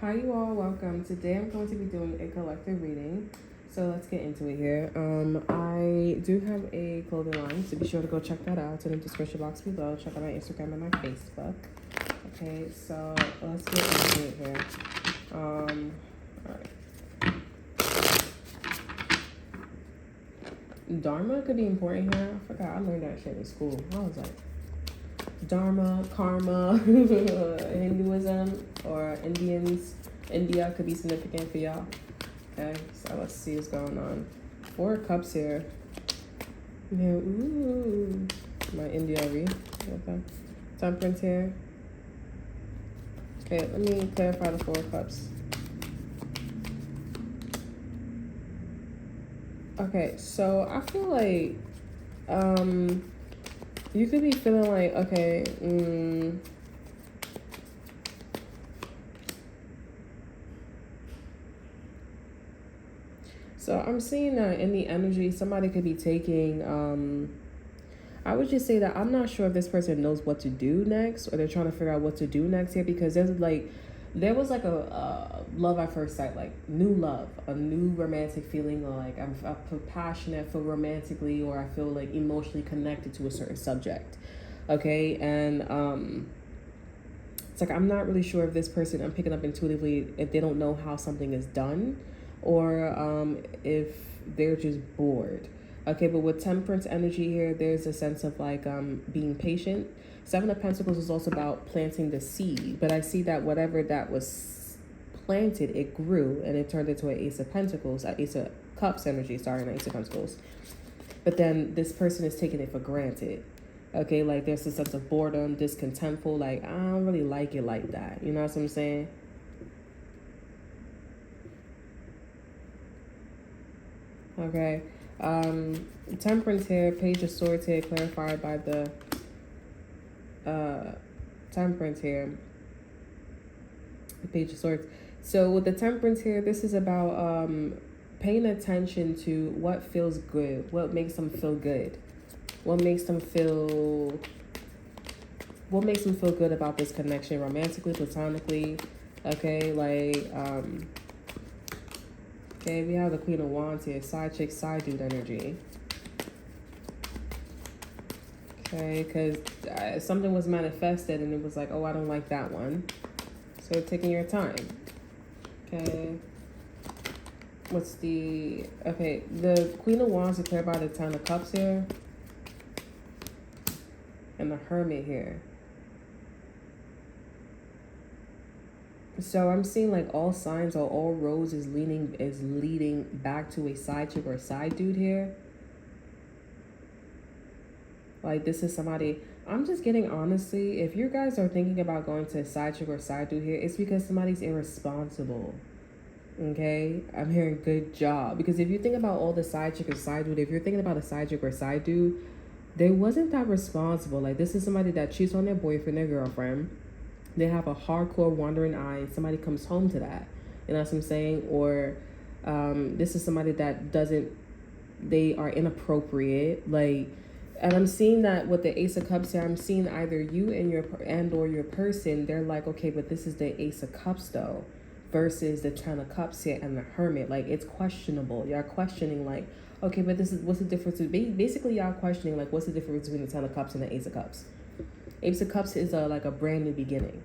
Hi you all, welcome. Today I'm going to be doing a collective reading. So let's get into it here. I do have a clothing line, so be sure to go check that out in the description box below. Check out my Instagram and my Facebook. Okay, so let's get into it here. Alright. Dharma could be important here. I forgot, I learned that shit in school. I was like, Dharma, karma, Hinduism, or India could be significant for y'all. Okay, so let's see what's going on. 4 of Cups here. Yeah, ooh, my India read. Okay, Temperance here. Okay, let me clarify the 4 of Cups. Okay, so I feel like, you could be feeling like, okay, so I'm seeing that in the energy, somebody could be taking, I would just say that I'm not sure if this person knows what to do next, or they're trying to figure out what to do next here, because there was a love at first sight, like new love, a new romantic feeling, or like I feel passionate, I feel romantically, or I feel like emotionally connected to a certain subject. Okay, and it's like I'm not really sure if this person, I'm picking up intuitively, if they don't know how something is done, or if they're just bored. Okay, but with Temperance energy here, there's a sense of like being patient. 7 of Pentacles is also about planting the seed, but I see that whatever that was planted, it grew and it turned into an Ace of Pentacles, Ace of Cups energy, sorry, not Ace of Pentacles. But then this person is taking it for granted. Okay, like there's a sense of boredom, discontentful, like I don't really like it like that. You know what I'm saying? Okay. Temperance here, Page of Swords here, clarified by the Temperance here, the Page of Swords. So with the Temperance here, this is about paying attention to what feels good, what makes them feel good, what makes them feel good about this connection, romantically, platonically. Okay, like okay, we have the Queen of Wands here, side chick, side dude energy. Okay, because something was manifested and it was like, oh, I don't like that one. So taking your time. Okay. What's the... Okay, the Queen of Wands is cleared by the 10 of Cups here. And the Hermit here. So I'm seeing like all signs or all roads is leading back to a side chick or a side dude here. Like this is somebody, I'm just getting, honestly, if you guys are thinking about going to a side chick or side dude here, it's because somebody's irresponsible. Okay, I'm hearing good job, because if you think about all the side chick or side dude, if you're thinking about a side chick or side dude, they wasn't that responsible. Like this is somebody that cheats on their boyfriend, their girlfriend. They have a hardcore wandering eye, and somebody comes home to that. You know what I'm saying? Or this is somebody that they are inappropriate. Like, and I'm seeing that with the Ace of Cups here, I'm seeing either you and or your person, they're like, okay, but this is the Ace of Cups though, versus the 10 of Cups here and the Hermit. Like, it's questionable. Y'all questioning like, okay, but what's the difference? Basically, y'all questioning like, what's the difference between the 10 of Cups and the Ace of Cups? Ace of Cups is like a brand new beginning.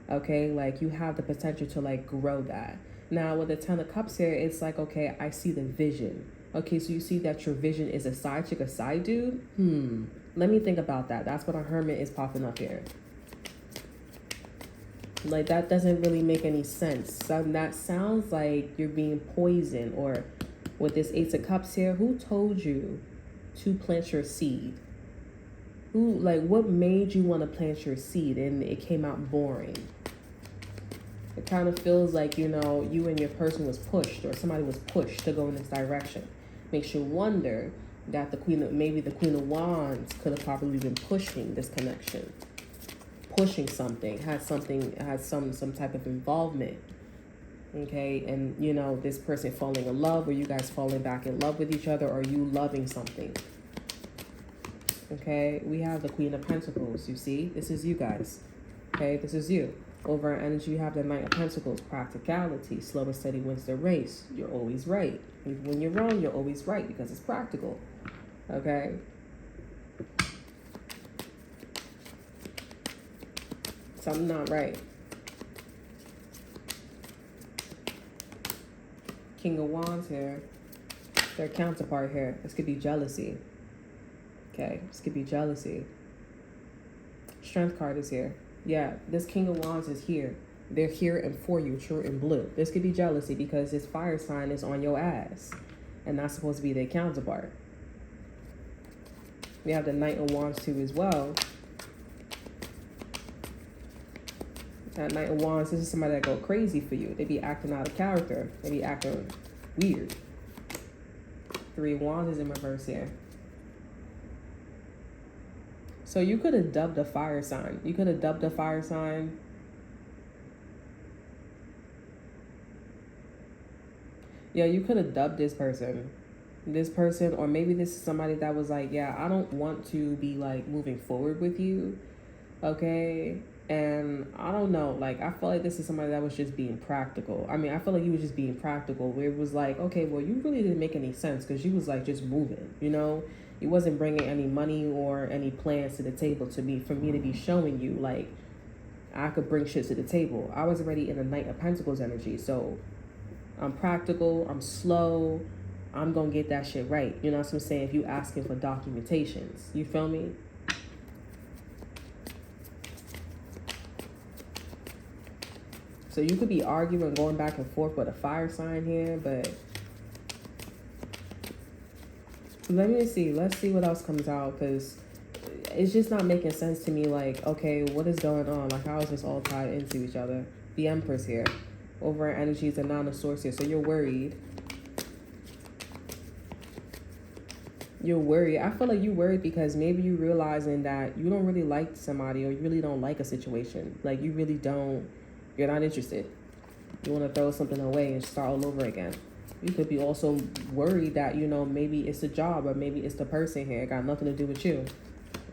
Okay, like you have the potential to like grow that. Now with the 10 of Cups here, it's like, okay, I see the vision. Okay, so you see that your vision is a side chick, a side dude? Let me think about that. That's what a Hermit is popping up here. Like, that doesn't really make any sense. So that sounds like you're being poisoned. Or with this Ace of Cups here, who told you to plant your seed? What made you want to plant your seed and it came out boring? It kind of feels like, you know, you and your person was pushed, or somebody was pushed to go in this direction. Makes you wonder that maybe the Queen of Wands could have probably been pushing this connection, pushing something, had some type of involvement. Okay, and you know, this person falling in love, or you guys falling back in love with each other, or you loving something. Okay, we have the Queen of Pentacles. You see, this is you guys. Okay, this is you. Over in energy, you have the Knight of Pentacles, practicality. Slow and steady wins the race. You're always right. Even when you're wrong, you're always right because it's practical. Okay? Something not right. King of Wands here. Their counterpart here. This could be jealousy. Okay? This could be jealousy. Strength card is here. Yeah, this King of Wands is here. They're here and for you, true and blue. This could be jealousy because this fire sign is on your ass. And that's supposed to be their counterpart. We have the Knight of Wands too as well. That Knight of Wands, this is somebody that go crazy for you. They be acting out of character. They be acting weird. Three of Wands is in reverse here. So you could have dubbed a fire sign. You could have dubbed a fire sign. Yeah, you could have dubbed this person. This person, or maybe this is somebody that was like, yeah, I don't want to be like moving forward with you. Okay? And I don't know, like, I feel like this is somebody that was just being practical. I mean, I feel like you was just being practical, where it was like, okay, well, you really didn't make any sense because you was like just moving, you know? You wasn't bringing any money or any plans to the table for me to be showing you, like, I could bring shit to the table. I was already in the Knight of Pentacles energy, so I'm practical, I'm slow, I'm gonna get that shit right. You know what I'm saying? If you asking for documentations, you feel me? So you could be arguing, going back and forth with a fire sign here, but let me see. Let's see what else comes out, because it's just not making sense to me. Like, okay, what is going on? Like, how is this all tied into each other? The Empress here. Over in energy is the Nine of Swords here. So you're worried. You're worried. I feel like you're worried because maybe you're realizing that you don't really like somebody, or you really don't like a situation. Like, you really don't. You're not interested. You want to throw something away and start all over again. You could be also worried that, you know, maybe it's the job or maybe it's the person here. It got nothing to do with you.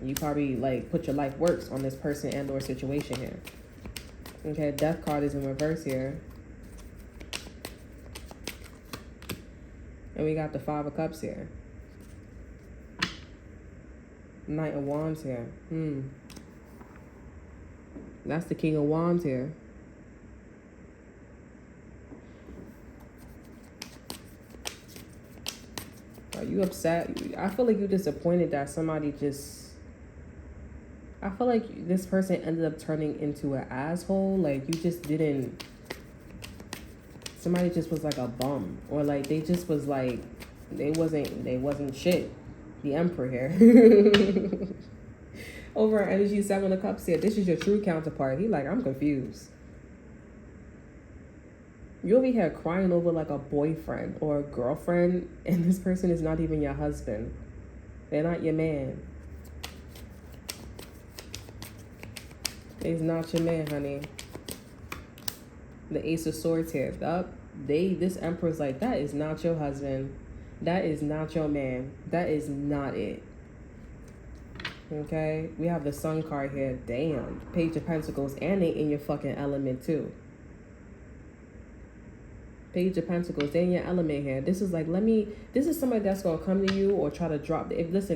You probably, like, put your life works on this person and or situation here. Okay, Death card is in reverse here. And we got the Five of Cups here. Knight of Wands here. That's the King of Wands here. Are you upset? I feel like you're disappointed that somebody just... I feel like this person ended up turning into an asshole. Like, you just didn't... Somebody just was like a bum. Or like, they just was like... They wasn't shit. The Emperor here. Over energy, Seven of Cups here. This is your true counterpart. He like, I'm confused. You'll be here crying over like a boyfriend or a girlfriend, and this person is not even your husband. They're not your man. He's not your man, honey. The Ace of Swords here. This Emperor's like, that is not your husband. That is not your man. That is not it. Okay? We have the Sun card here. Damn. Page of Pentacles. And they in your fucking element too. Page of Pentacles. They in your element here. This is like, this is somebody that's going to come to you or try to drop. If this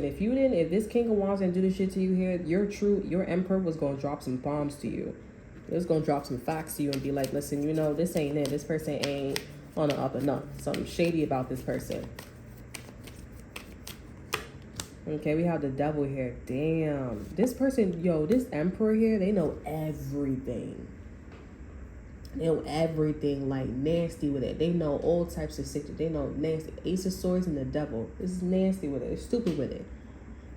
King of Wands didn't do this shit to you here, your Emperor was going to drop some bombs to you. It was going to drop some facts to you and be like, listen, you know, this ain't it. This person ain't on the up and up. Something shady about this person. Okay, we have the Devil here. Damn. This person, this Emperor here, they know everything. They know everything, like, nasty with it. They know all types of secrets. They know nasty. Ace of Swords and the Devil. This is nasty with it. It's stupid with it.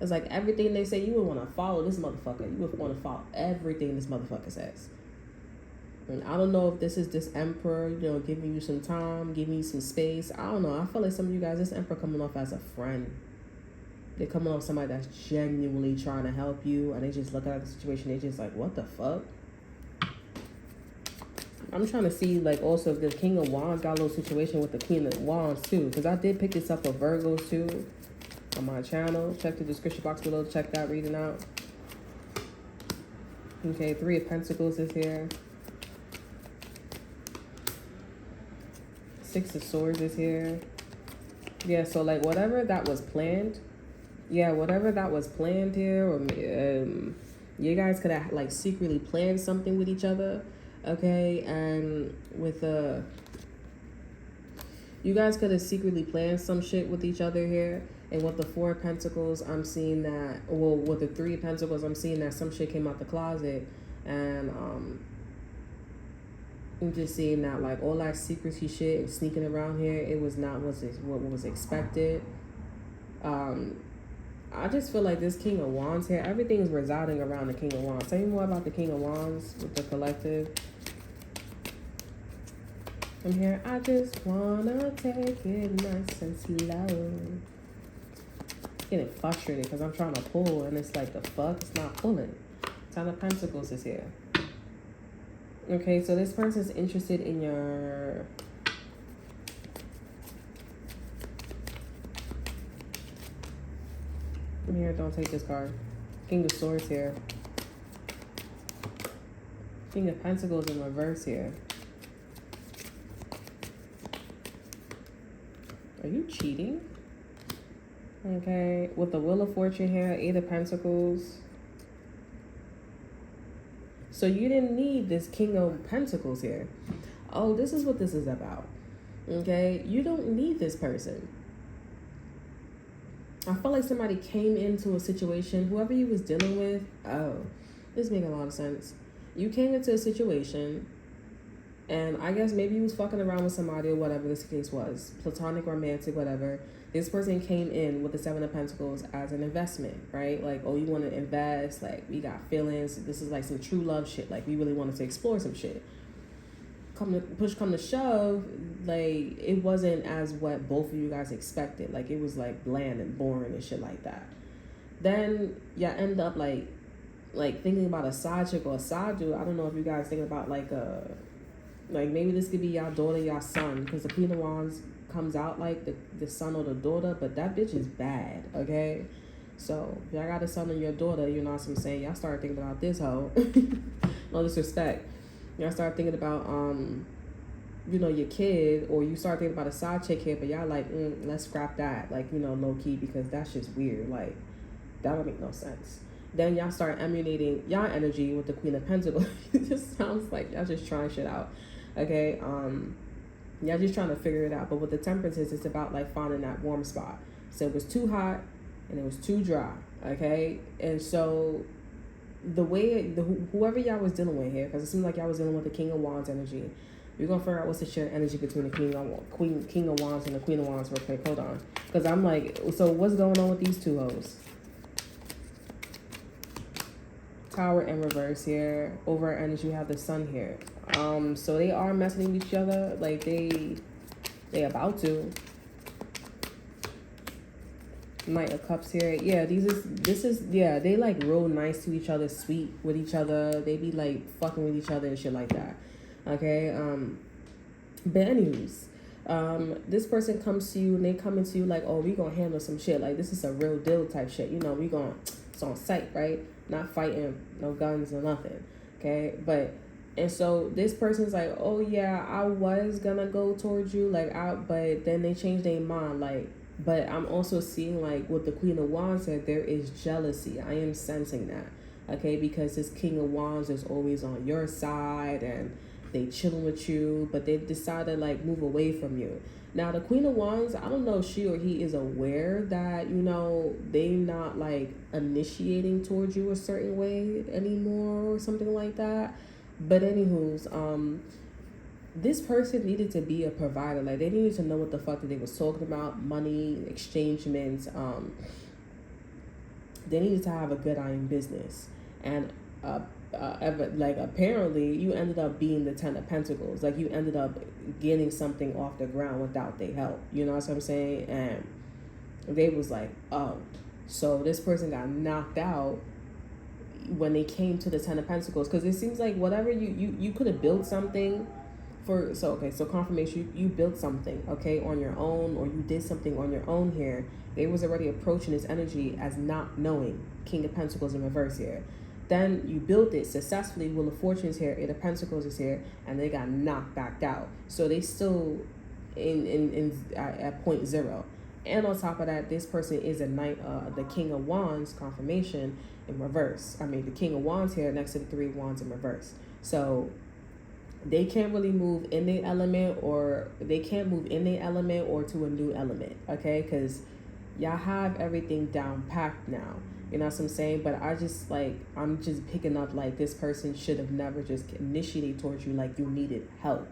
It's like everything they say, you would want to follow this motherfucker. You would want to follow everything this motherfucker says. And I don't know if this is this Emperor, giving you some time, giving you some space. I don't know. I feel like some of you guys, this Emperor coming off as a friend. They're coming off somebody that's genuinely trying to help you, and they just look at the situation, they just like, what the fuck? I'm trying to see, like, also if the King of Wands got a little situation with the Queen of Wands too, because I did pick this up for Virgos too on my channel. Check the description box below, check that reading out. Okay, Three of Pentacles is here. Six of Swords is here. Yeah, so like whatever that was planned, whatever that was planned here, or you guys could have like secretly planned something with each other, okay? And with you guys could have secretly planned some shit with each other here. And with the Four of Pentacles, I'm seeing that, well, with the Three of Pentacles, I'm seeing that some shit came out the closet. And I'm just seeing that like all that secrecy shit and sneaking around here, it was not what was expected. I just feel like this King of Wands here, everything's residing around the King of Wands. Tell me more about the King of Wands with the collective. I'm here, I just wanna take it nice and slow. Getting frustrated because I'm trying to pull and it's like, the fuck, it's not pulling. Ten of Pentacles is here. Okay, so this person's interested in your... I'm here, don't take this card. King of Swords here. King of Pentacles in reverse here. Are you cheating? Okay, with the Wheel of Fortune here, Eight of Pentacles. So you didn't need this King of Pentacles here. Oh, this is what this is about. Okay, you don't need this person. I felt like somebody came into a situation, whoever you was dealing with. Oh, this makes a lot of sense. You came into a situation, and I guess maybe you was fucking around with somebody or whatever this case was, platonic, romantic, whatever. This person came in with the Seven of Pentacles as an investment, right? Like, oh, you want to invest, like, we got feelings. This is like some true love shit. Like, we really wanted to explore some shit. Come to shove, like, it wasn't as what both of you guys expected. Like, it was like bland and boring and shit like that. Then y'all end up like thinking about a side chick or a side dude. I don't know if you guys thinking about like maybe this could be y'all daughter, y'all son, because the Queen of Wands comes out like the son or the daughter, but that bitch is bad, okay? So if y'all got a son or your daughter, you know what I'm saying, y'all start thinking about this hoe. No disrespect. Y'all start thinking about you know, your kid, or you start thinking about a side chick here, but y'all like, let's scrap that, like, you know, low key, because that's just weird. Like, that don't make no sense. Then y'all start emulating y'all energy with the Queen of Pentacles. It just sounds like y'all just trying shit out, okay? Y'all just trying to figure it out. But with the Temperances, it's about like finding that warm spot. So it was too hot and it was too dry, okay? And so the way, whoever y'all was dealing with here, because it seems like y'all was dealing with the King of Wands energy. We're going to figure out what's the shared energy between the King of Wands and the Queen of Wands real quick. Hold on. Because I'm like, so what's going on with these two hoes? Tower in reverse here. Over energy, we have the Sun here. So they are messing with each other. Like, they about to. Knight of Cups here. Yeah, yeah, they like real nice to each other, sweet with each other. They be like fucking with each other and shit like that. Okay, but anyways, this person comes to you and they come into you like, oh, we gonna handle some shit. Like, this is a real deal type shit. You know, it's on sight, right? Not fighting, no guns or nothing. Okay, and so this person's like, oh yeah, I was gonna go towards you, like, but then they changed their mind, like. But I'm also seeing, like, with the Queen of Wands said, there is jealousy. I am sensing that, okay? Because this King of Wands is always on your side and they chilling with you, but they decided, like, move away from you. Now, the Queen of Wands, I don't know if she or he is aware that, you know, they not, like, initiating towards you a certain way anymore or something like that. But anywho's, this person needed to be a provider. Like, they needed to know what the fuck that they was talking about, money, exchangements. They needed to have a good eye in business. And like, apparently you ended up being the Ten of Pentacles. Like, you ended up getting something off the ground without their help. You know what I'm saying? And they was like, oh, so this person got knocked out when they came to the Ten of Pentacles. Because it seems like whatever you could have built something so confirmation, you built something, okay, on your own, or you did something on your own here. They was already approaching this energy as not knowing. King of Pentacles in reverse here. Then you built it successfully. Wheel of Fortune is here, Eight of Pentacles is here, and they got knocked back out. So they still at point zero. And on top of that, this person is a knight, the King of Wands confirmation in reverse. I mean, the King of Wands here next to the Three of Wands in reverse. So they can't really move in their element, or they can't move in their element or to a new element, okay? Because y'all have everything down packed now. You know what I'm saying? But I'm just picking up like this person should have never just initiated towards you like you needed help.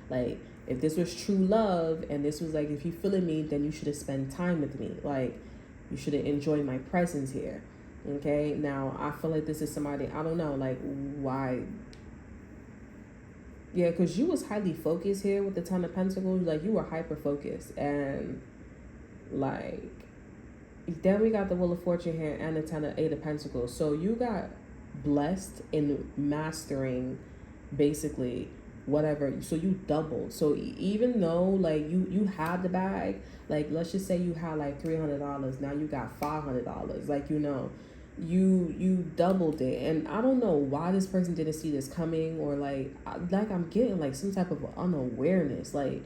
Like, if this was true love and this was like, if you feeling me, then you should have spent time with me. Like, you should have enjoyed my presence here. Okay? Now, I feel like this is somebody, I don't know, like, why? Yeah, because you was highly focused here with the Ten of Pentacles. Like, you were hyper focused. And, like, then we got the Wheel of Fortune here and the Eight of Pentacles. So you got blessed in mastering, basically, whatever. So you doubled. So even though like you had the bag, like let's just say you had like $300, now you got $500. Like, you know, you doubled it. And I don't know why this person didn't see this coming, or like I'm getting like some type of unawareness, like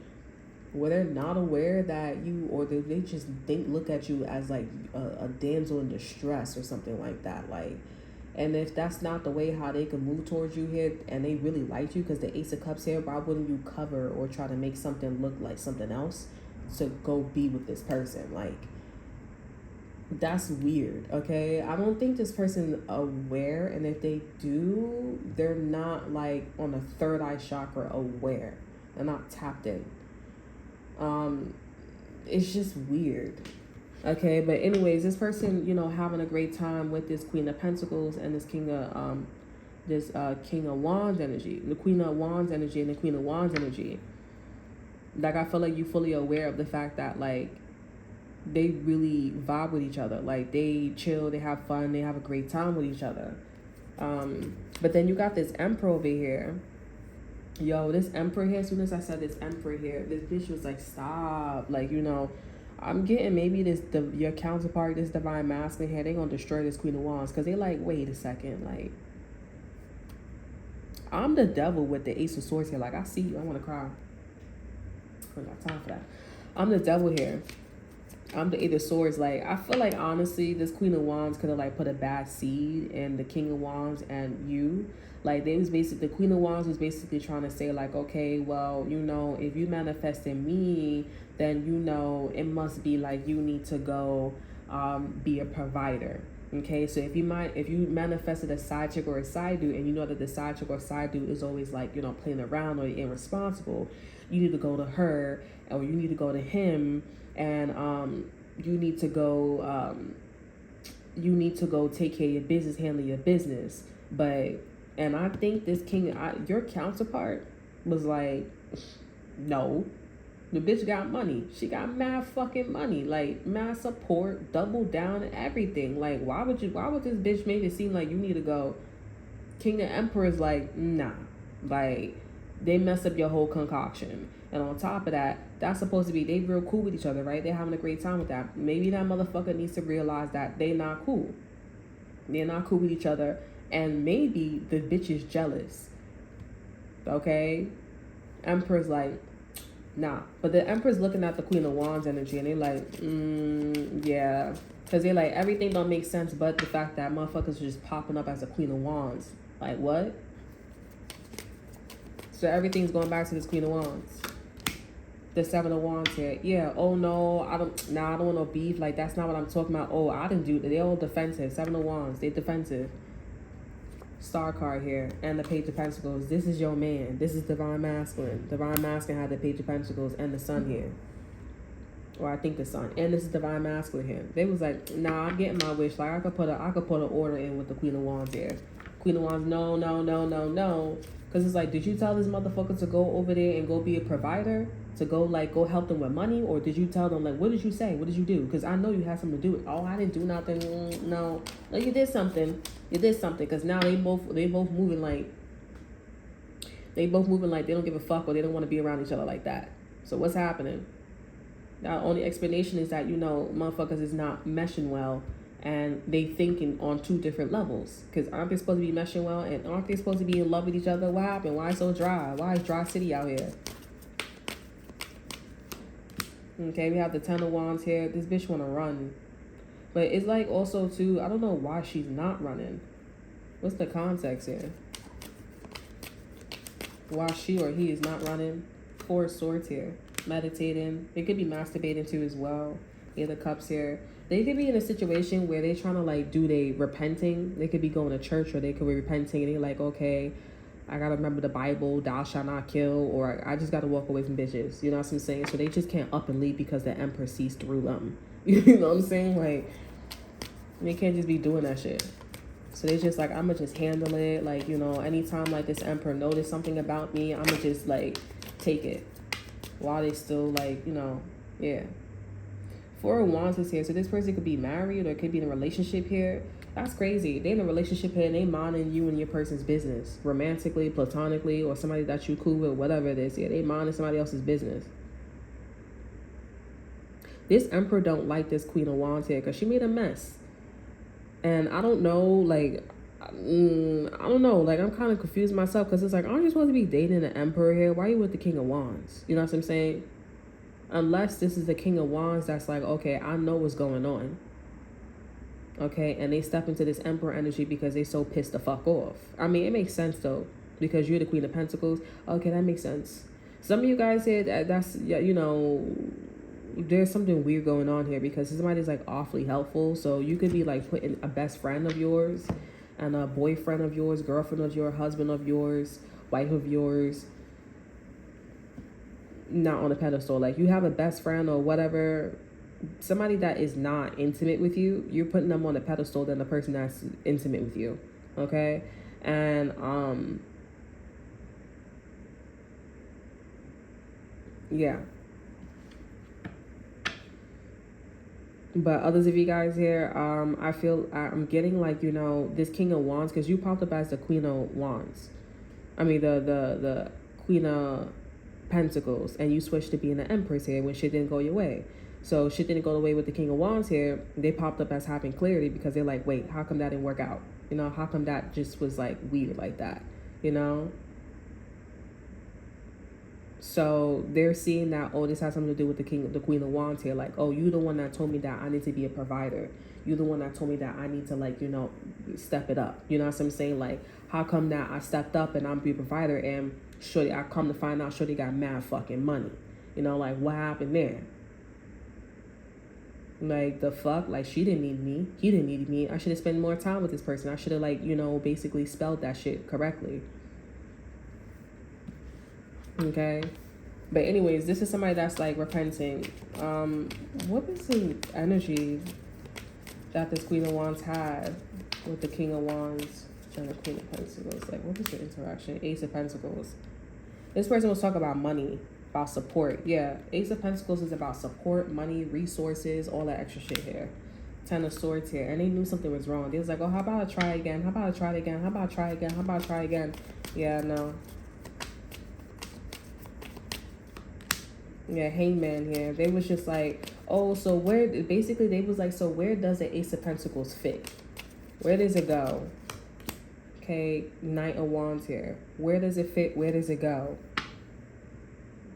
where they're not aware that you, or they just look at you as like a damsel in distress or something like that. Like, and if that's not the way how they can move towards you here, and they really like you, because the Ace of Cups here, why wouldn't you cover or try to make something look like something else to go be with this person? Like, that's weird, okay? I don't think this person aware, and if they do, they're not like on the third eye chakra aware. They're not tapped in. It's just weird. Okay, but anyways, this person, you know, having a great time with this Queen of Pentacles and this King of Wands energy, the Queen of Wands energy and the Queen of Wands energy. Like, I feel like you fully aware of the fact that like they really vibe with each other. Like, they chill, they have fun, they have a great time with each other. But then you got this Emperor over here. Yo, this Emperor here, as soon as I said this Emperor here, this bitch was like, stop. Like, you know, I'm getting maybe your counterpart, this Divine Masculine here, they gonna destroy this Queen of Wands, because they like, wait a second, like, I'm the devil with the Ace of Swords here. Like, I see you, I want to cry. I don't got time for that. I'm the devil here. I'm the Eight of Swords. Like, I feel like, honestly, this Queen of Wands could have like put a bad seed in the King of Wands and you. Like, they was basically, the Queen of Wands was basically trying to say like, okay, well, you know, if you manifest in me, then, you know, it must be like you need to go be a provider. Okay, so if you manifested a side chick or a side dude, and you know that the side chick or side dude is always like, you know, playing around or irresponsible, you need to go to her, or you need to go to him, and you need to go take care of your business, handle your business. But, and I think this your counterpart was like, no. The bitch got money. She got mad fucking money. Like, mad support, double down and everything. Like, why would this bitch make it seem like you need to go? King and Emperor is like, nah. Like, they mess up your whole concoction. And on top of that, that's supposed to be, they real cool with each other, right? They're having a great time with that. Maybe that motherfucker needs to realize that they not cool. They're not cool with each other. And maybe the bitch is jealous. Okay? Emperor's like, nah. But the Emperor's looking at the Queen of Wands energy, and they like, yeah. Because they like, everything don't make sense but the fact that motherfuckers are just popping up as a Queen of Wands. Like, what? So everything's going back to this Queen of Wands. The Seven of Wands here. Yeah, oh no, I don't want no beef. Like, that's not what I'm talking about. Oh, I didn't do that. They're all defensive. Seven of Wands, they defensive. Star card here and the Page of Pentacles. This is your man. This is Divine Masculine. Divine Masculine had the Page of Pentacles and the Sun here. Or I think the Sun. And this is Divine Masculine here. They was like, nah, I'm getting my wish. Like, I could put an order in with the Queen of Wands here. Queen of Wands, no. Because it's like, did you tell this motherfucker to go over there and go be a provider? To go help them with money? Or did you tell them, like, what did you say? What did you do? Because I know you had something to do with it. Oh, I didn't do nothing. No, you did something. You did something. Because now they both moving like they don't give a fuck, or they don't want to be around each other like that. So what's happening? The only explanation is that, you know, motherfuckers is not meshing well, and they thinking on two different levels. Because aren't they supposed to be meshing well, and aren't they supposed to be in love with each other? What happened? Why so dry? Why is dry city out here? Okay, we have the Ten of Wands here. This bitch want to run. But it's like also, too, I don't know why she's not running. What's the context here? Why she or he is not running? Four of Swords here. Meditating. It could be masturbating too as well. Eight of Cups here. They could be in a situation where they're trying to like do they repenting. They could be going to church, or they could be repenting and they're like, okay, I gotta remember the Bible, thou shalt not kill, or I just gotta walk away from bitches. You know what I'm saying? So they just can't up and leave because the Emperor sees through them. You know what I'm saying? Like, they can't just be doing that shit. So they just like, I'ma just handle it. Like, you know, anytime like this Emperor noticed something about me, I'ma just like take it. While they still like, you know, yeah. Four of Wands is here. So this person could be married or could be in a relationship here. That's crazy. They in a relationship here and they minding you and your person's business. Romantically, platonically, or somebody that you cool with, whatever it is. Yeah, they minding somebody else's business. This Emperor don't like this Queen of Wands here because she made a mess. And I don't know, like, I don't know. Like, I'm kind of confused myself because it's like, aren't you supposed to be dating the Emperor here? Why are you with the King of Wands? You know what I'm saying? Unless this is the King of Wands that's like, okay, I know what's going on. Okay, and they step into this Emperor energy because they so pissed the fuck off. I mean, it makes sense though, because you're the Queen of Pentacles. Okay, that makes sense. Some of you guys here, that's, you know, there's something weird going on here because somebody's like awfully helpful. So you could be like putting a best friend of yours and a boyfriend of yours, girlfriend of yours, husband of yours, wife of yours, not on a pedestal. Like, you have a best friend or whatever, somebody that is not intimate with you, you're putting them on a pedestal than the person that's intimate with you. Okay? And yeah. But others of you guys here, I feel I'm getting like, you know, this King of Wands, because you popped up as the Queen of Wands. I mean the Queen of Pentacles, and you switched to being the Empress here when shit didn't go your way. So shit didn't go the way with the King of Wands here. They popped up as having clarity because they're like, wait, how come that didn't work out? You know, how come that just was like weird like that? You know? So they're seeing that, oh, this has something to do with the Queen of Wands here. Like, oh, you the one that told me that I need to be a provider. You the one that told me that I need to, like, you know, step it up. You know what I'm saying? Like, how come that I stepped up and I'm be a provider and shorty, I come to find out shorty got mad fucking money. You know, like, what happened there? Like, the fuck? Like, she didn't need me. He didn't need me. I should have spent more time with this person. I should have, like, you know, basically spelled that shit correctly. Okay? But anyways, this is somebody that's, like, repenting. What is the energy that this Queen of Wands had with the King of Wands and the Queen of Pentacles? Like, what was the interaction? Ace of Pentacles. This person was talking about money. About support. Yeah, Ace of Pentacles is about support, money, resources, all that extra shit here. Ten of Swords here. And they knew something was wrong. They was like, oh, how about I try again? How about I try again? How about I try again? How about I try again? Yeah, no. Yeah, Hangman here. They was just like, oh, so where, basically they was like, so where does the Ace of Pentacles fit? Where does it go? Okay, Knight of Wands here. Where does it fit? Where does it go?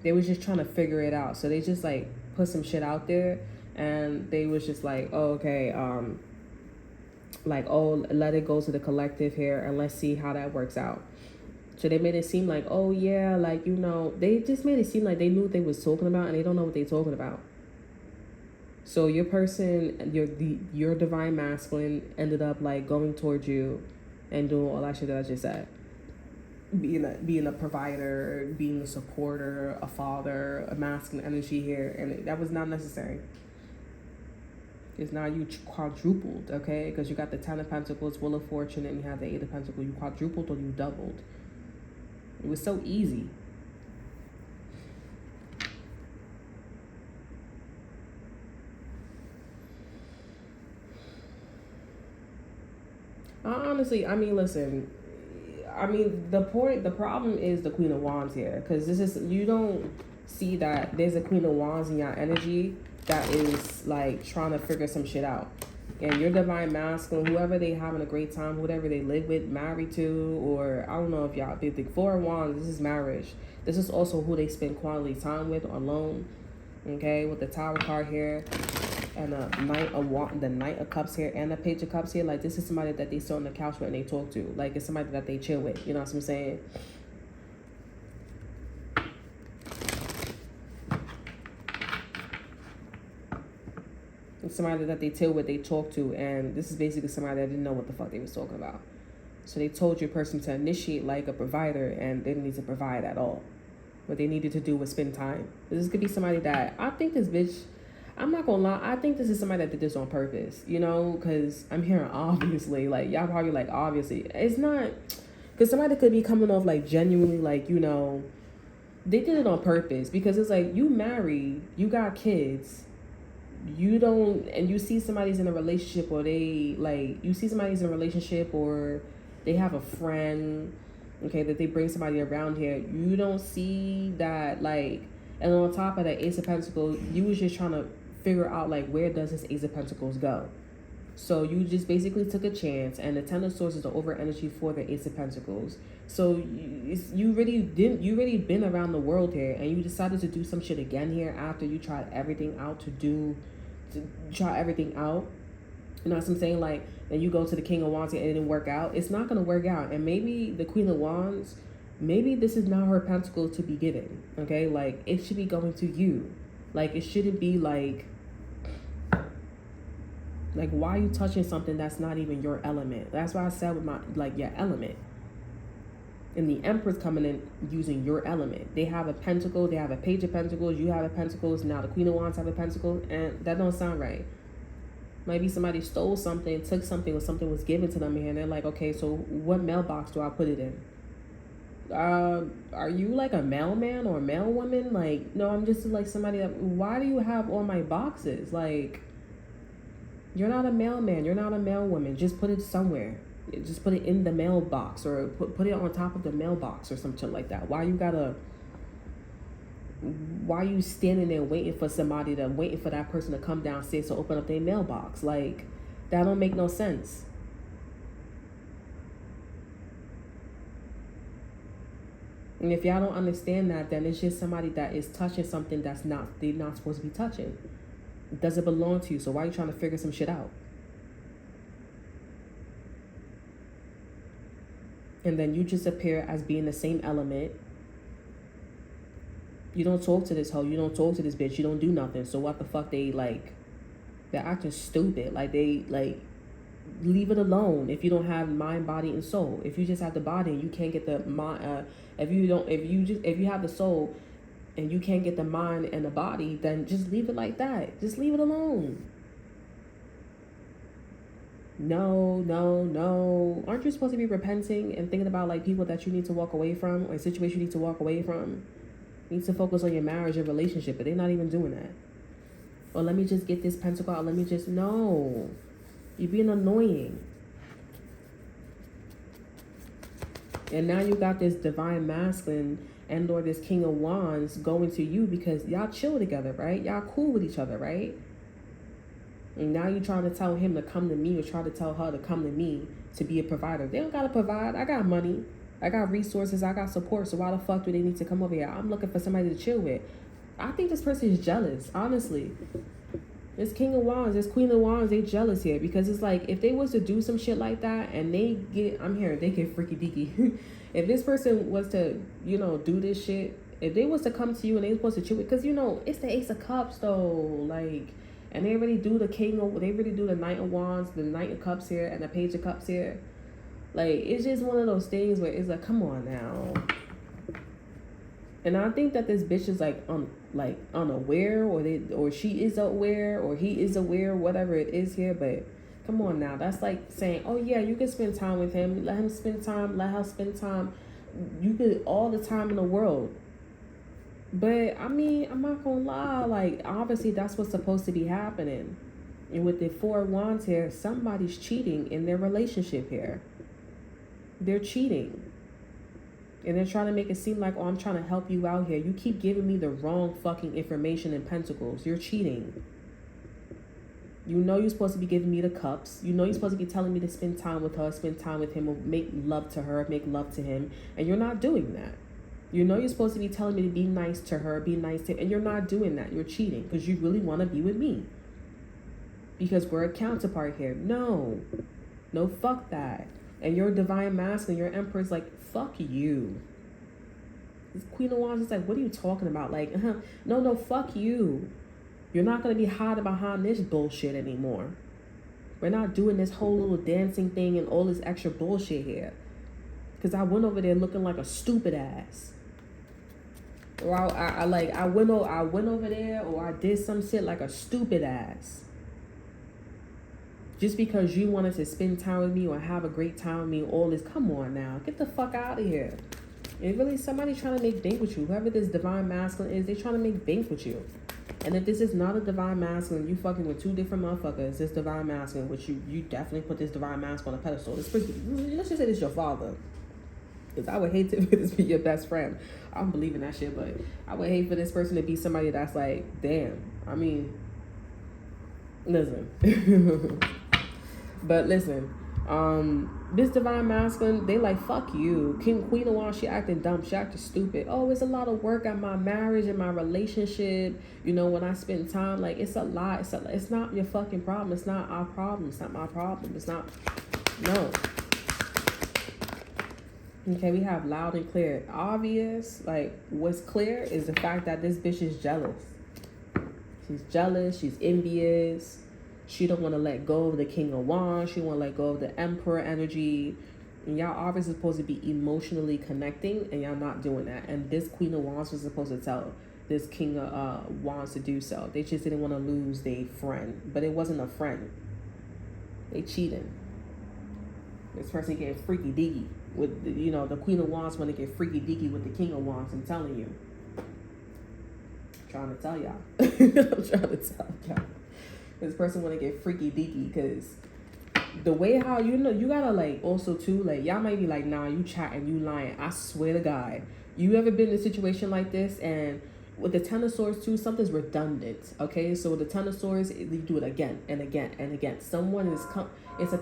They was just trying to figure it out. So they just like put some shit out there and they was just like, oh, okay, like, oh, let it go to the collective here and let's see how that works out. So they made it seem like, oh yeah, like, you know, they just made it seem like they knew what they was talking about and they don't know what they talking about. So your person, your divine masculine ended up like going towards you and doing all that shit that I just said. Being a provider, being a supporter, a father, a masculine energy here, and that was not necessary. Because now you quadrupled, okay? Because you got the Ten of Pentacles, Wheel of Fortune, and you have the Eight of Pentacles. You quadrupled or you doubled. It was so easy. Honestly, I mean, listen. I mean, the problem is the Queen of Wands here, because this is, you don't see that there's a Queen of Wands in your energy that is like trying to figure some shit out. And your divine masculine, whoever they having a great time, whoever they live with, married to, or I don't know if y'all, the Four of Wands, this is marriage. This is also who they spend quality time with alone. Okay, with the Tower card here and the Knight of Cups here and the Page of Cups here. Like, this is somebody that they sit on the couch with and they talk to. Like, it's somebody that they chill with. You know what I'm saying? It's somebody that they chill with, they talk to, and this is basically somebody that didn't know what the fuck they was talking about. So they told your person to initiate like a provider, and they didn't need to provide at all. What they needed to do was spend time. This could be somebody that, I think this bitch, I'm not gonna lie, I think this is somebody that did this on purpose, you know, because I'm hearing obviously, like, y'all probably like, obviously. It's not, because somebody could be coming off like genuinely, like, you know, they did it on purpose, because it's like, you married, you got kids, you don't, and you see somebody's in a relationship, or they, like, you see somebody's in a relationship, or they have a friend, okay, that they bring somebody around here, you don't see that, like, and on top of that Ace of Pentacles, you was just trying to figure out, like, where does this Ace of Pentacles go? So you just basically took a chance, and the Ten of Swords is the over energy for the Ace of Pentacles. So you really been around the world here, and you decided to do some shit again here after you tried everything out to try everything out. You know what I'm saying? Like, then you go to the King of Wands and it didn't work out. It's not going to work out. And maybe the Queen of Wands, maybe this is not her pentacle to be given. Okay? Like, it should be going to you. Like, it shouldn't be like, why are you touching something that's not even your element? That's why I said with my, like, your element. And the Empress coming in using your element. They have a pentacle. They have a Page of Pentacles. You have a pentacles. Now the Queen of Wands have a pentacle. And that don't sound right. Maybe somebody stole something, took something, or something was given to them here, and they're like, okay, so what mailbox do I put it in? Are you like a mailman or a mailwoman? Like, no, I'm just like somebody that, why do you have all my boxes? Like, you're not a mailman, you're not a mailwoman. Just put it somewhere. Just put it in the mailbox, or put it on top of the mailbox or something like that. Why are you standing there waiting for that person to come downstairs to open up their mailbox? Like, that don't make no sense. And if y'all don't understand that, then it's just somebody that is touching something they're not supposed to be touching. It doesn't belong to you, so why are you trying to figure some shit out? And then you just appear as being the same element. You don't talk to this hoe. You don't talk to this bitch. You don't do nothing. So what the fuck they're acting stupid. Like, leave it alone if you don't have mind, body, and soul. If you just have the body and you can't get the mind, if you have the soul and you can't get the mind and the body, then just leave it like that. Just leave it alone. No. Aren't you supposed to be repenting and thinking about, like, people that you need to walk away from, or a situation you need to walk away from? You need to focus on your marriage and relationship, but they're not even doing that. Or let me just get this pentacle out. No. You're being annoying. And now you got this divine masculine and or this King of Wands going to you because y'all chill together, right? Y'all cool with each other, right? And now you're trying to tell him to come to me, or try to tell her to come to me to be a provider. They don't got to provide. I got money. I got resources. I got support. So why the fuck do they need to come over here? I'm looking for somebody to chill with. I think this person is jealous, honestly. This King of Wands, this Queen of Wands, they jealous here. Because it's like, if they was to do some shit like that and they get freaky deaky. If this person was to, do this shit, if they was to come to you and they supposed to chill with, because, it's the Ace of Cups though. Like, and they already do the Knight of Wands, the Knight of Cups here, and the Page of Cups here. Like, it's just one of those things where it's like, come on now. And I think that this bitch is unaware, or she is aware, or he is aware, whatever it is here. But come on now, that's like saying, oh yeah, you can spend time with him, let him spend time, let her spend time. You could all the time in the world. But I mean, I'm not gonna lie, like, obviously that's what's supposed to be happening. And with the Four of Wands here, somebody's cheating in their relationship here. They're cheating. And they're trying to make it seem like, oh, I'm trying to help you out here. You keep giving me the wrong fucking information in Pentacles. You're cheating. You're supposed to be giving me the cups. You're supposed to be telling me to spend time with her, spend time with him, or make love to her, make love to him. And you're not doing that. You know you're supposed to be telling me to be nice to her, be nice to, and you're not doing that. You're cheating because you really want to be with me. Because we're a counterpart here. No, fuck that. And your divine masculine, your emperor's like, fuck you. This Queen of Wands is like, what are you talking about? Like, no, fuck you. You're not gonna be hiding behind this bullshit anymore. We're not doing this whole little dancing thing and all this extra bullshit here. Because I went over there looking like a stupid ass. Or I went over there, or I did some shit like a stupid ass. Just because you wanted to spend time with me or have a great time with me, all this, come on now. Get the fuck out of here. And really, somebody trying to make bank with you. Whoever this divine masculine is, they trying to make bank with you. And if this is not a divine masculine, you fucking with two different motherfuckers, this divine masculine, which you definitely put this divine masculine on a pedestal. This person, let's just say this is your father. Because I would hate to this be your best friend. I don't believe in that shit, but I would hate for this person to be somebody that's like, damn. I mean, listen. But listen, this divine masculine, they like, fuck you. Queen of Wands, she acting dumb, she acting stupid. Oh, it's a lot of work on my marriage and my relationship. You know, when I spend time, like, it's a lot. It's not your fucking problem. It's not our problem. It's not my problem. It's not, no. Okay, we have loud and clear. Obvious, like, what's clear is the fact that this bitch is jealous. She's jealous, she's envious. She don't want to let go of the King of Wands. She want to let go of the Emperor energy. And y'all obviously supposed to be emotionally connecting, and y'all not doing that. And this Queen of Wands was supposed to tell this King of Wands to do so. They just didn't want to lose their friend. But it wasn't a friend. They cheating. This person getting freaky deaky with, the Queen of Wands want to get freaky deaky with the King of Wands. I'm telling you. I'm trying to tell y'all. I'm trying to tell y'all. This person want to get freaky deaky because the way how, you gotta, like, also too, like, y'all might be like, nah, you chatting, you lying. I swear to God, you ever been in a situation like this? And with the Ten of Swords too, something's redundant. Okay, so with the Ten of Swords, you do it again and again and again. Someone is it's a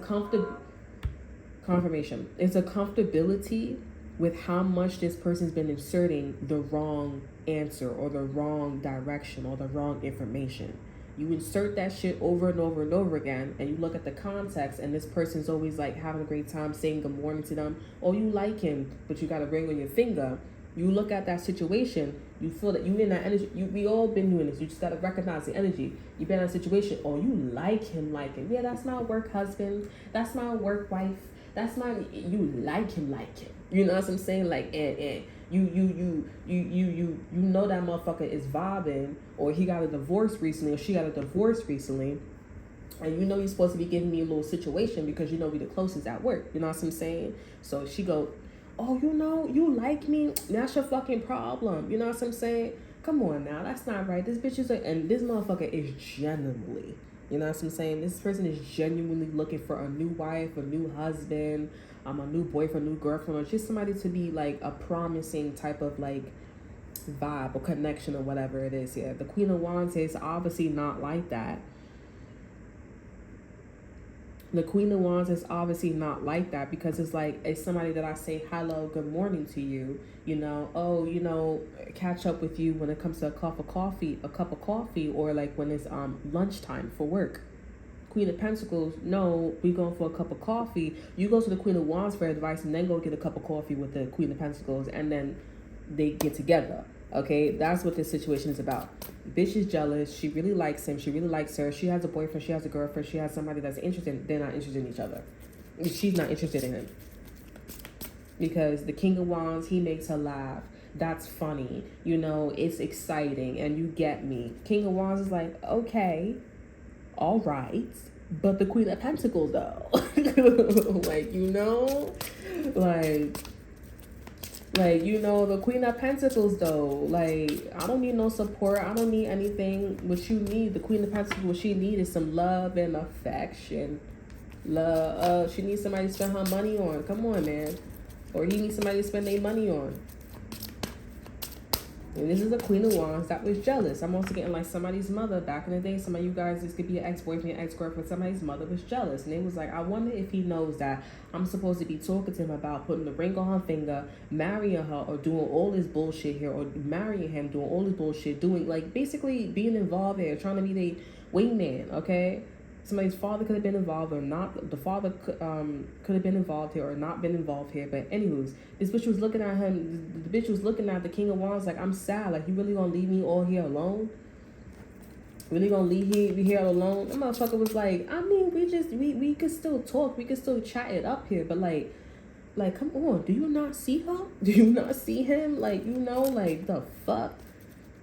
confirmation. It's a comfortability with how much this person's been inserting the wrong answer or the wrong direction or the wrong information. You insert that shit over and over and over again, and you look at the context, and this person's always like having a great time saying good morning to them, or you like him, but you got a ring on your finger. You look at that situation, you feel that you in that energy. We all been doing this. You just got to recognize the energy. You've been in a situation, or you like him. Yeah, that's my work husband. That's my work wife. That's my, you like him. You know what I'm saying? Like, and you know that motherfucker is vibing, or he got a divorce recently, or she got a divorce recently, and you know you're supposed to be giving me a little situation because you know we the closest at work. You know what I'm saying? So she go, oh, you like me? That's your fucking problem. You know what I'm saying? Come on now, that's not right. This bitch is and this motherfucker is genuinely, you know what I'm saying? This person is genuinely looking for a new wife, a new husband, a new boyfriend, new girlfriend, or just somebody to be like a promising type of like vibe or connection or whatever it is here. The Queen of Wands is obviously not like that. The Queen of Wands is obviously not like that because it's like, it's somebody that I say hello, good morning to you, catch up with you when it comes to a cup of coffee, or like when it's lunchtime for work. Queen of Pentacles, no, we going for a cup of coffee. You go to the Queen of Wands for advice and then go get a cup of coffee with the Queen of Pentacles, and then they get together. Okay, that's what this situation is about. Bitch is jealous. She really likes him. She really likes her. She has a boyfriend. She has a girlfriend. She has somebody that's interested. They're not interested in each other. She's not interested in him. Because the King of Wands, he makes her laugh. That's funny. It's exciting. And you get me. King of Wands is like, okay, all right. But the Queen of Pentacles, though. The Queen of Pentacles, though, like, I don't need no support. I don't need anything. What you need, the Queen of Pentacles, what she need is some love and affection. Love. She needs somebody to spend her money on. Come on, man. Or he needs somebody to spend their money on. And this is a Queen of Wands that was jealous. I'm also getting like somebody's mother back in the day. Some of you guys, this could be an ex-boyfriend, ex-girlfriend. Somebody's mother was jealous. And it was like, I wonder if he knows that I'm supposed to be talking to him about putting the ring on her finger, marrying her, or doing all this bullshit here, or marrying him, doing all this bullshit, doing like basically being involved here, trying to be the wingman, okay? Somebody's father could have been involved or not. The father could have been involved here or not been involved here. But anyways, this bitch was looking at him. The bitch was looking at the King of Wands like, I'm sad. Like, you really gonna leave me all here alone? Really gonna leave me here alone? The motherfucker was like, I mean, we could still talk. We could still chat it up here. But like, come on. Do you not see her? Do you not see him? Like, you know, like, the fuck?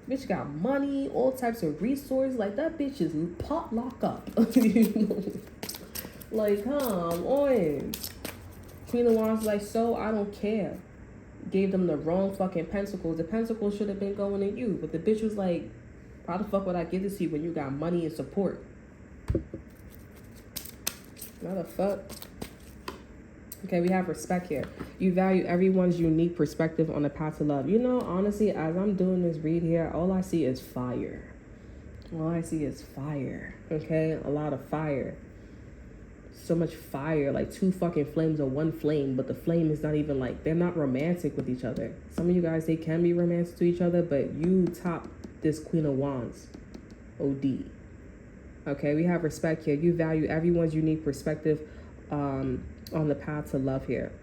Bitch got money, all types of resources. Like, that bitch is pot lock up. You know? Like, come on. Queen of Wands like, so I don't care. Gave them the wrong fucking pentacles. The pentacles should have been going to you. But the bitch was like, how the fuck would I give this to you when you got money and support? What the fuck? Okay, we have respect here. You value everyone's unique perspective on the path to love. You know, honestly, as I'm doing this read here, all I see is fire. All I see is fire. Okay? A lot of fire. So much fire. Like 2 fucking flames or 1 flame. But the flame is not even like, they're not romantic with each other. Some of you guys, they can be romantic to each other. But you top this Queen of Wands. OD. Okay, we have respect here. You value everyone's unique perspective on the path to love here.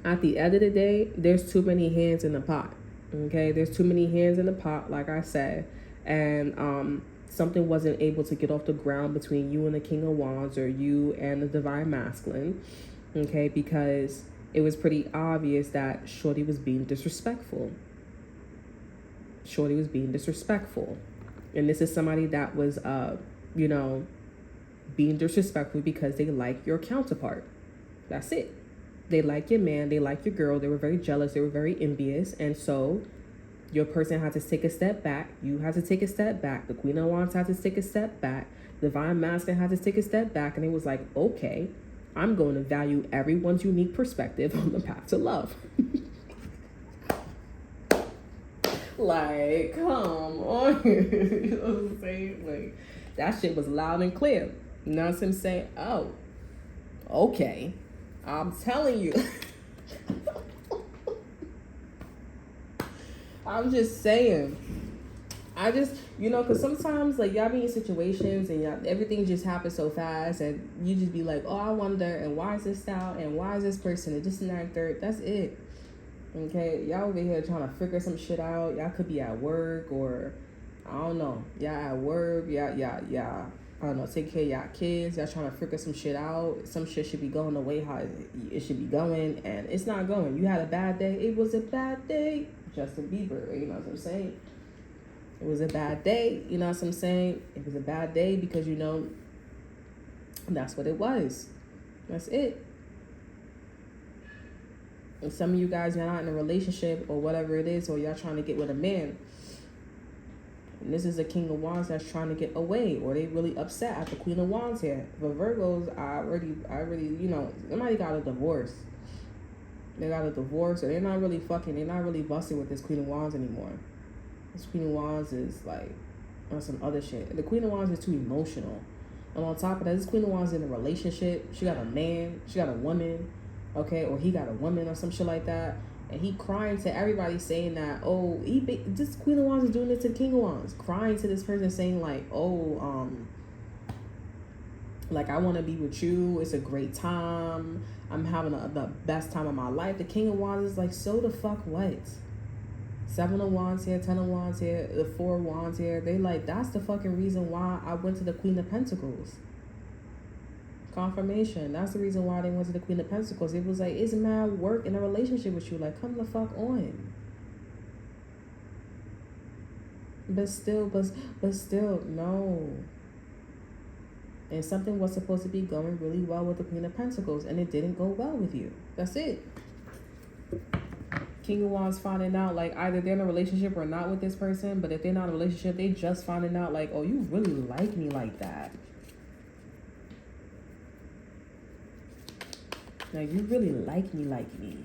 At the end of the day, there's too many hands in the pot. Okay, there's too many hands in the pot, like I said, and something wasn't able to get off the ground between you and the King of Wands or you and the Divine Masculine. Okay, because it was pretty obvious that Shorty was being disrespectful. Shorty was being disrespectful, and this is somebody that was, you know, being disrespectful because they like your counterpart. That's it. They like your man. They like your girl. They were very jealous. They were very envious. And so your person had to take a step back. You had to take a step back. The Queen of Wands had to take a step back. The Divine Masculine had to take a step back. And it was like, okay, I'm going to value everyone's unique perspective on the path to love. Like, come on. You know what I'm saying? Like, that shit was loud and clear. You know what I'm saying? Oh, okay. I'm telling you. I'm just saying. You know, because sometimes, like, y'all be in situations and y'all, everything just happens so fast and you just be like, oh, I wonder, and why is this style, and why is this person, and this and that, third. That's it. Okay? Y'all over here trying to figure some shit out. Y'all could be at work or, I don't know. Y'all at work. Y'all. I don't know, take care of y'all kids. Y'all trying to figure some shit out. Some shit should be going the way how it should be going, and it's not going. You had a bad day. It was a bad day. Justin Bieber, you know what I'm saying? It was a bad day, you know what I'm saying? It was a bad day because, you know, that's what it was. That's it. And some of you guys, you're not in a relationship or whatever it is, or y'all trying to get with a man. And this is a King of Wands that's trying to get away, or they really upset at the Queen of Wands here. But Virgos, I already, you know, somebody got a divorce. They got a divorce, or they're not really busting with this Queen of Wands anymore. This Queen of Wands is like on some other shit. The Queen of Wands is too emotional. And on top of that, this Queen of Wands is in a relationship. She got a man, she got a woman, okay, or he got a woman or some shit like that. And he crying to everybody saying that, oh, this Queen of Wands is doing this to the King of Wands. Crying to this person saying like, oh, like, I want to be with you. It's a great time. I'm having the best time of my life. The King of Wands is like, so the fuck what? 7 of Wands here, 10 of Wands here, the 4 of Wands here. They like, that's the fucking reason why I went to the Queen of Pentacles. Confirmation. That's the reason why they went to the Queen of Pentacles. It was like, it's mad work in a relationship with you. Like, come the fuck on. But still, no. And something was supposed to be going really well with the Queen of Pentacles, and it didn't go well with you. That's it. King of Wands finding out, like, either they're in a relationship or not with this person, but if they're not in a relationship, they just finding out, like, oh, you really like me like that. Like, you really like me.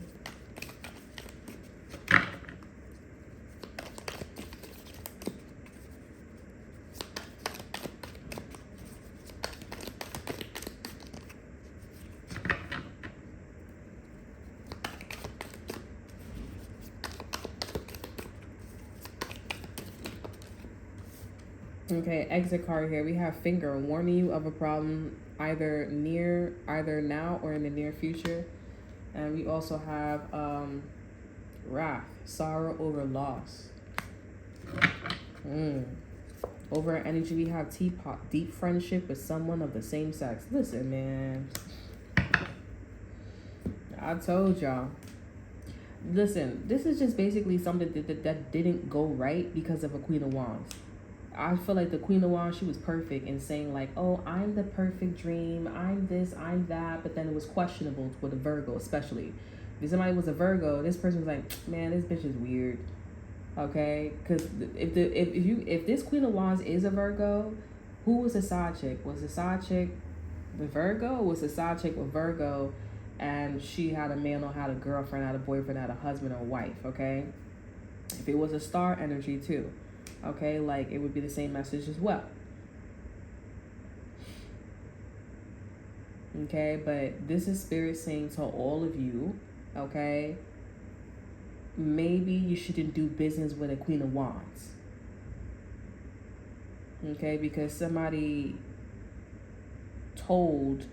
Okay, exit card here. We have finger warning you of a problem either now or in the near future. And we also have wrath, sorrow over loss. Over energy, we have teapot, deep friendship with someone of the same sex. Listen, man. I told y'all. Listen, this is just basically something that didn't go right because of a Queen of Wands. I feel like the Queen of Wands, she was perfect in saying like, oh, I'm the perfect dream, I'm this, I'm that, but then it was questionable with a Virgo, especially. If somebody was a Virgo, this person was like, man, this bitch is weird. Okay, because if this Queen of Wands is a Virgo, who was the side chick? Was the side chick the Virgo? Or was the side chick with Virgo, and she had a man or had a girlfriend, had a boyfriend, had a husband or wife? Okay, if it was a star energy too. Okay, like it would be the same message as well. Okay, but this is Spirit saying to all of you, okay, maybe you shouldn't do business with a Queen of Wands. Okay, because somebody told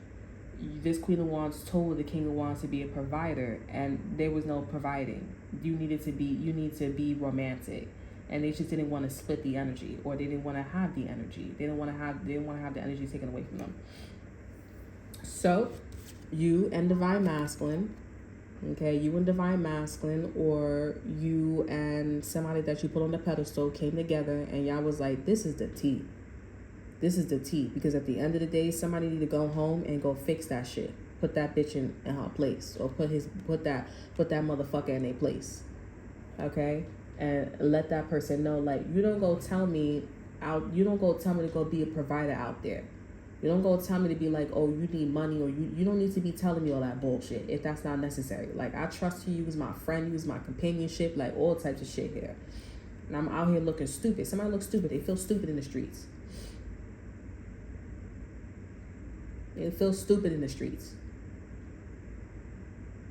this Queen of Wands told the King of Wands to be a provider, and there was no providing. You need to be romantic. And they just didn't want to split the energy, or they didn't want to have the energy. They didn't want to have the energy taken away from them. So, you and Divine Masculine, okay, you and Divine Masculine, or you and somebody that you put on the pedestal came together, and y'all was like, this is the tea. This is the tea, because at the end of the day, somebody need to go home and go fix that shit. Put that bitch in her place, or put that motherfucker in their place. Okay. And let that person know, like, you don't go tell me to go be a provider out there. You don't go tell me to be like, oh, you need money, or you don't need to be telling me all that bullshit if that's not necessary. Like, I trust you as my friend, you as my companionship, like all types of shit here. And I'm out here looking stupid. Somebody looks stupid. They feel stupid in the streets. They feel stupid in the streets.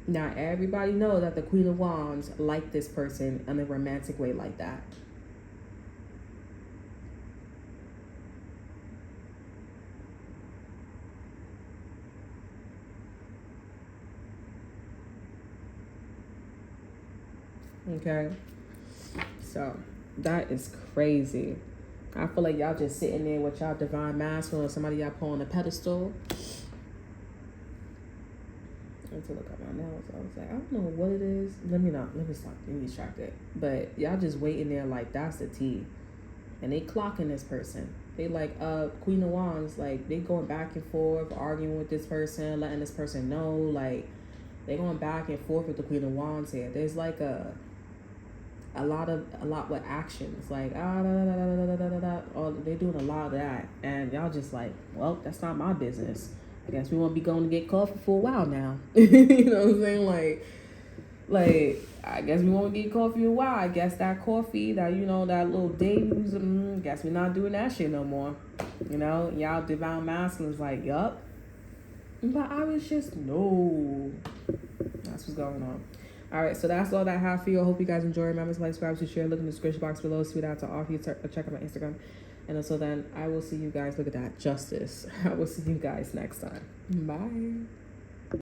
Now, everybody know that the Queen of Wands like this person in a romantic way like that. Okay? So, that is crazy. I feel like y'all just sitting there with y'all Divine Masculine or somebody y'all put on a pedestal. To look at my nails, I was like, I don't know what it is. Let me stop being distracted. But y'all just waiting there like that's the tea, and they clocking this person. They like Queen of Wands, like they going back and forth, arguing with this person, letting this person know, like they going back and forth with the Queen of Wands here. There's like a lot with actions, like they doing a lot of that, and y'all just like, well, that's not my business. I guess we won't be going to get coffee for a while now. You know what I'm saying? Like, I guess we won't get coffee in a while. I guess that coffee, that little day, guess we're not doing that shit no more. You know, y'all Divine Masculines like, yup. But I was just, no. That's what's going on. All right, so that's all that I have for you. I hope you guys enjoy. Remember to like, subscribe, to share. Look in the description box below. See what I have to offer you. Check out my Instagram. And until then, I will see you guys. Look at that. Justice. I will see you guys next time. Bye.